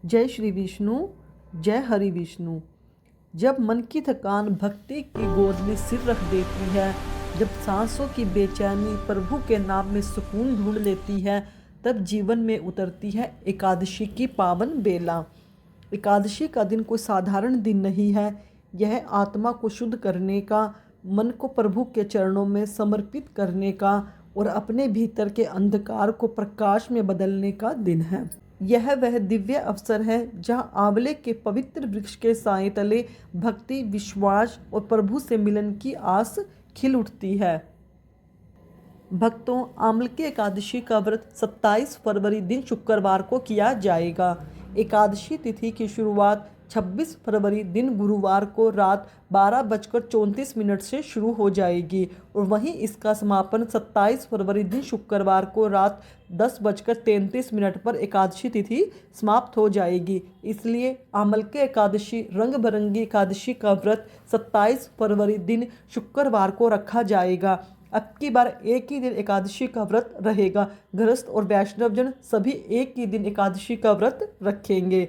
जय श्री विष्णु, जय हरि विष्णु। जब मन की थकान भक्ति की गोद में सिर रख देती है, जब सांसों की बेचैनी प्रभु के नाम में सुकून ढूंढ लेती है, तब जीवन में उतरती है एकादशी की पावन बेला। एकादशी का दिन कोई साधारण दिन नहीं है। यह आत्मा को शुद्ध करने का, मन को प्रभु के चरणों में समर्पित करने का और अपने भीतर के अंधकार को प्रकाश में बदलने का दिन है। यह वह दिव्य अवसर है जहां आंवले के पवित्र वृक्ष के साए तले भक्ति, विश्वास और प्रभु से मिलन की आस खिल उठती है। भक्तों, आंवले की एकादशी का व्रत 27 फरवरी दिन शुक्रवार को किया जाएगा। एकादशी तिथि की शुरुआत 26 फरवरी दिन गुरुवार को रात 12:34 से शुरू हो जाएगी और वहीं इसका समापन 27 फरवरी दिन शुक्रवार को रात 10:33 पर एकादशी तिथि समाप्त हो जाएगी। इसलिए आंवले की एकादशी, रंग बिरंगी एकादशी का व्रत 27 फरवरी दिन शुक्रवार को रखा जाएगा। अब की बार एक ही दिन एकादशी का व्रत रहेगा। गृहस्थ और वैष्णवजन सभी एक ही दिन एकादशी का व्रत रखेंगे।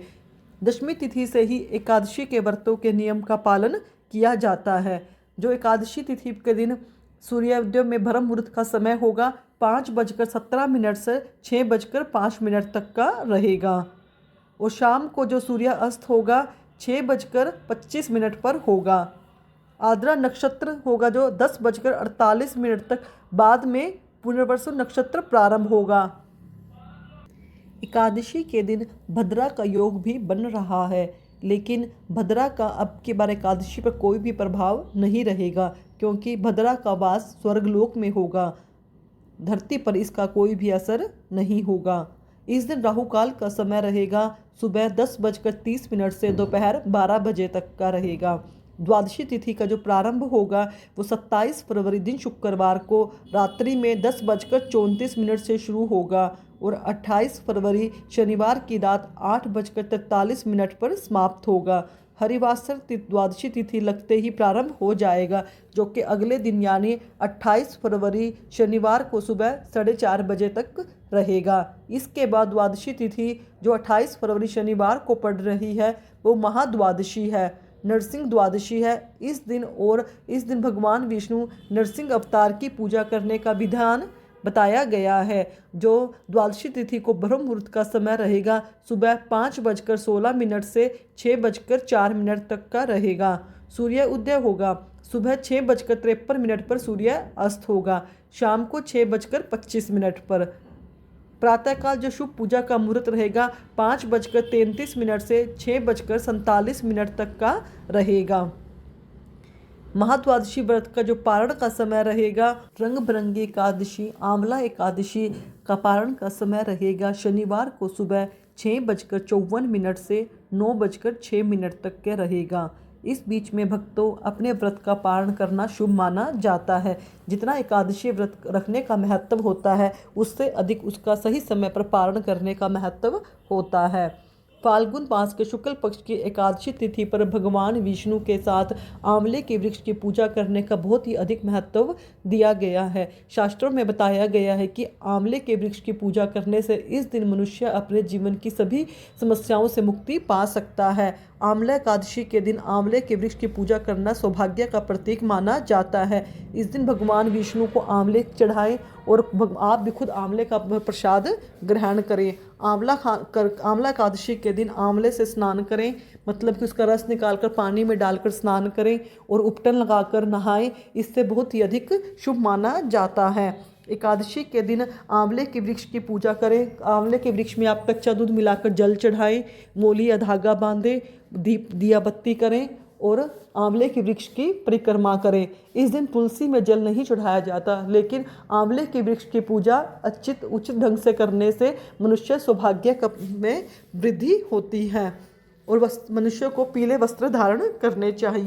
दशमी तिथि से ही एकादशी के व्रतों के नियम का पालन किया जाता है। जो एकादशी तिथि के दिन सूर्योदय में ब्रह्म मुहूर्त का समय होगा 5:17 से 6:05 तक का रहेगा और शाम को जो सूर्यास्त होगा 6:25 पर होगा। आद्रा नक्षत्र होगा जो 10:48 तक, बाद में पुनर्वसु नक्षत्र प्रारंभ होगा। एकादशी के दिन भद्रा का योग भी बन रहा है, लेकिन भद्रा का अब की बार एकादशी पर कोई भी प्रभाव नहीं रहेगा, क्योंकि भद्रा का वास स्वर्गलोक में होगा। धरती पर इसका कोई भी असर नहीं होगा। इस दिन राहु काल का समय रहेगा सुबह 10:30 से दोपहर 12 बजे तक का रहेगा। द्वादशी तिथि का जो प्रारंभ होगा वो 27 फरवरी दिन शुक्रवार को रात्रि में 10:34 से शुरू होगा और 28 फरवरी शनिवार की रात 8:43 पर समाप्त होगा। हरिवासर द्वादशी तिथि लगते ही प्रारंभ हो जाएगा, जो कि अगले दिन यानी 28 फरवरी शनिवार को सुबह 4:30 बजे तक रहेगा। इसके बाद द्वादशी तिथि जो 28 फरवरी शनिवार को पड़ रही है वो महाद्वादशी है, नरसिंह द्वादशी है। इस दिन भगवान विष्णु नरसिंह अवतार की पूजा करने का विधान बताया गया है। जो द्वादशी तिथि को ब्रह्म मुहूर्त का समय रहेगा सुबह 5:16 से 6:04 तक का रहेगा। सूर्य उदय होगा सुबह 6:53 पर, सूर्य अस्त होगा शाम को 6:25 पर। प्रातःकाल जो शुभ पूजा का मुहूर्त रहेगा 5:33 से 6:47 तक का रहेगा। महाद्वादशी व्रत का जो पारण का समय रहेगा, रंग बिरंगी एकादशी आंवला एकादशी का पारण का समय रहेगा शनिवार को सुबह 6:54 से 9:06 तक के रहेगा। इस बीच में भक्तों अपने व्रत का पारण करना शुभ माना जाता है। जितना एकादशी व्रत रखने का महत्व होता है, उससे अधिक उसका सही समय पर पारण करने का महत्व होता है। फाल्गुन मास के शुक्ल पक्ष की एकादशी तिथि पर भगवान विष्णु के साथ आंवले के वृक्ष की पूजा करने का बहुत ही अधिक महत्व दिया गया है। शास्त्रों में बताया गया है कि आंवले के वृक्ष की पूजा करने से इस दिन मनुष्य अपने जीवन की सभी समस्याओं से मुक्ति पा सकता है। आंवला एकादशी के दिन आंवले के वृक्ष की पूजा करना सौभाग्य का प्रतीक माना जाता है। इस दिन भगवान विष्णु को आंवले चढ़ाएं और आप भी खुद आंवले का प्रसाद ग्रहण करें। आंवला एकादशी के दिन आंवले से स्नान करें, मतलब कि उसका रस निकालकर पानी में डालकर स्नान करें और उपटन लगाकर नहाएं। इससे बहुत ही अधिक शुभ माना जाता है। एकादशी के दिन आंवले के वृक्ष की पूजा करें। आंवले के वृक्ष में आप कच्चा दूध मिलाकर जल चढ़ाएं, मोली या धागा बांधें, दिया बत्ती करें और आंवले के वृक्ष की परिक्रमा करें। इस दिन तुलसी में जल नहीं चढ़ाया जाता, लेकिन आंवले के वृक्ष की पूजा उचित ढंग से करने से मनुष्य सौभाग्य में वृद्धि होती है और मनुष्य को पीले वस्त्र धारण करने चाहिए।